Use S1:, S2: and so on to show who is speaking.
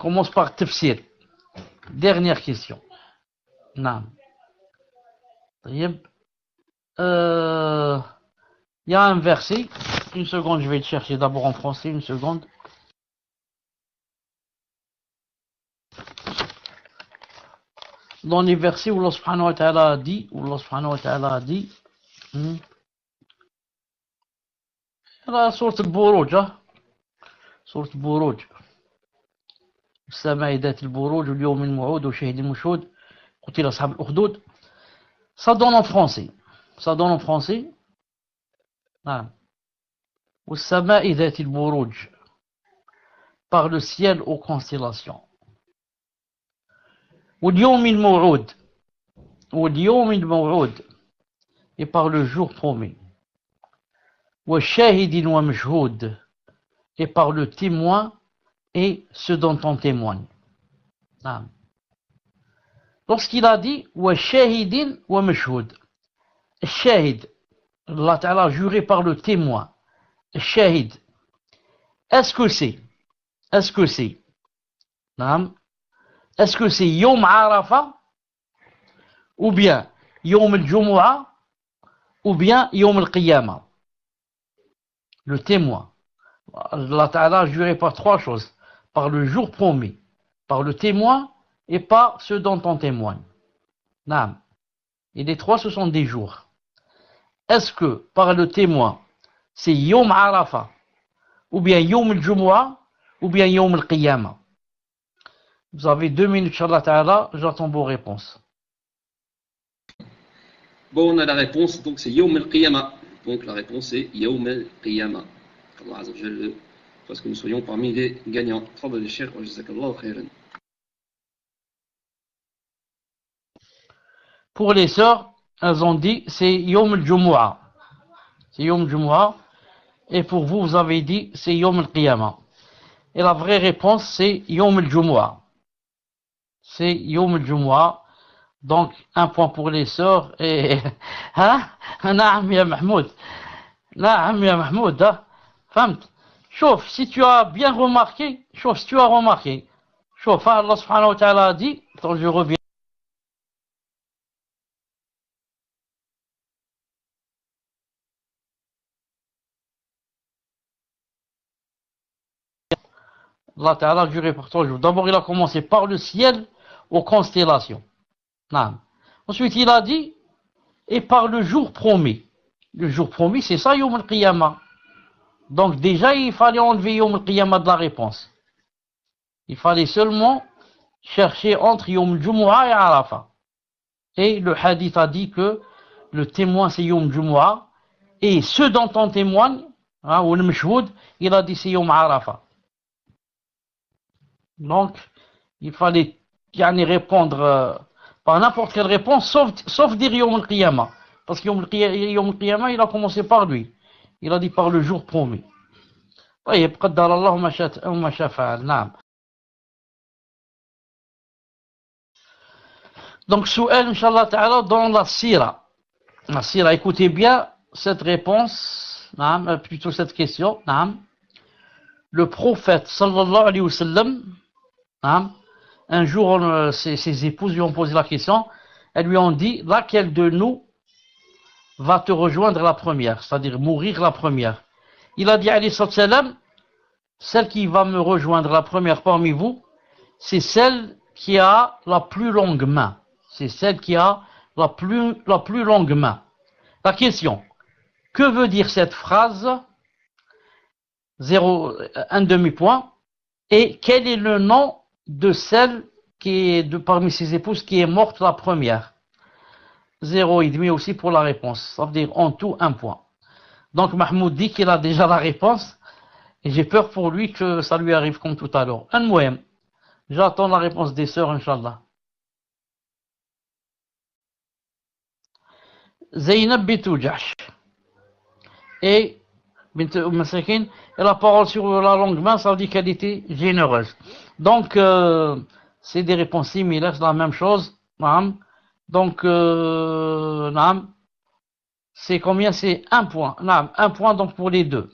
S1: commence par tafsir. Dernière question. Naam. Il y a un verset. Une seconde, je vais le chercher d'abord en français. Une seconde. Dans les versets où Allah subhanahu wa ta'ala a dit, la sourate al-Buruj, sourate al-Buruj. السماء ذات البروج واليوم الموعود وشهد المشهود قتل أصحاب الأخدود. Ça donne en français. والسماء ذات البروج, par le ciel aux constellations. واليوم الموعود, et par le jour promis. وشاهد ومشهود, et par le témoin et ce dont on témoigne. Lorsqu'il a dit wa shahidin wa mashhoud, shahid, Allah Ta'ala juré par le témoin, shahid, est-ce que c'est Yom Arafa, ou bien Yom al-Jumu'ah, ou bien Yom al-Qiyamah? Le témoin, Allah Ta'ala juré par trois choses: par le jour promis, par le témoin et par ceux dont on témoigne. Naam. Et les trois, ce sont des jours. Est-ce que par le témoin, c'est Yom Arafa, ou bien Yom al-Jumu'ah, ou bien Yom al-Qiyamah? Vous avez 2 minutes, Inch'Allah Ta'ala, j'attends vos réponses.
S2: Bon, on a la réponse, donc c'est Yom al-Qiyamah. Donc la réponse est Yom al-Qiyamah. Allah Azza wa Jalla, parce que nous soyons parmi les gagnants. Tfadal Cheikh, wa jazakallahu khairan.
S1: Pour les sœurs, elles ont dit c'est Yom al-Jumu'ah. C'est Yom al-Jumu'ah. Et pour vous, vous avez dit c'est Yom al-Qiyamah. Et la vraie réponse, c'est Yom al-Jumu'ah. C'est Yom al-Jumu'ah. Donc, un point pour les sœurs. Et, hein? Naam ya Mahmoud. Naam ya Mahmoud, hein? فهمت. شوف, si tu as bien remarqué, شوف, Allah subhanahu wa ta'ala a dit, attends, je reviens. Allah ta'ala a juré par 3 jours. D'abord, il a commencé par le ciel aux constellations. Non. Ensuite, il a dit, et par le jour promis. Le jour promis, c'est ça, Yom al-Qiyamah. Donc déjà, il fallait enlever Yom al-Qiyamah de la réponse. Il fallait seulement chercher entre Yom al-Jumu'ah et Arafah. Et le hadith a dit que le témoin, c'est Yom al-Jumu'ah. Et ceux dont on témoigne, ou le Mashhoud, il a dit c'est Yom Arafah. Donc, il fallait répondre par n'importe quelle réponse, sauf dire Yom al-Qiyamah. Parce que Yom al-Qiyamah, il a commencé par lui. Il a dit par le jour promis. طيب قدر الله ما شاء فعل. نعم. Donc سؤال Inch'Allah Ta'ala dans la Sira. La Sira, écoutez bien cette réponse, نعم, plutôt cette question. نعم. Le prophète sallallahu alayhi wa sallam, نعم, un jour ses épouses lui ont posé la question. Elles lui ont dit laquelle de nous va te rejoindre la première, c'est-à-dire mourir la première. Il a dit alayhi salam, celle qui va me rejoindre la première parmi vous, c'est celle qui a la plus longue main. C'est celle qui a la plus longue main. La question, que veut dire cette phrase? Un demi-point. Et quel est le nom de celle qui est parmi ses épouses qui est morte la première? 0,5 aussi pour la réponse. Ça veut dire en tout 1 point. Donc Mahmoud dit qu'il a déjà la réponse. Et j'ai peur pour lui que ça lui arrive comme tout à l'heure. J'attends la réponse des sœurs, Inch'Allah. Zainab bintou Jahsh. Et Bint Masakin, et la parole sur la longue main, ça veut dire qu'elle était généreuse. Donc, c'est des réponses similaires, c'est la même chose. Donc, c'est combien? C'est 1 point. 1 point donc pour les deux.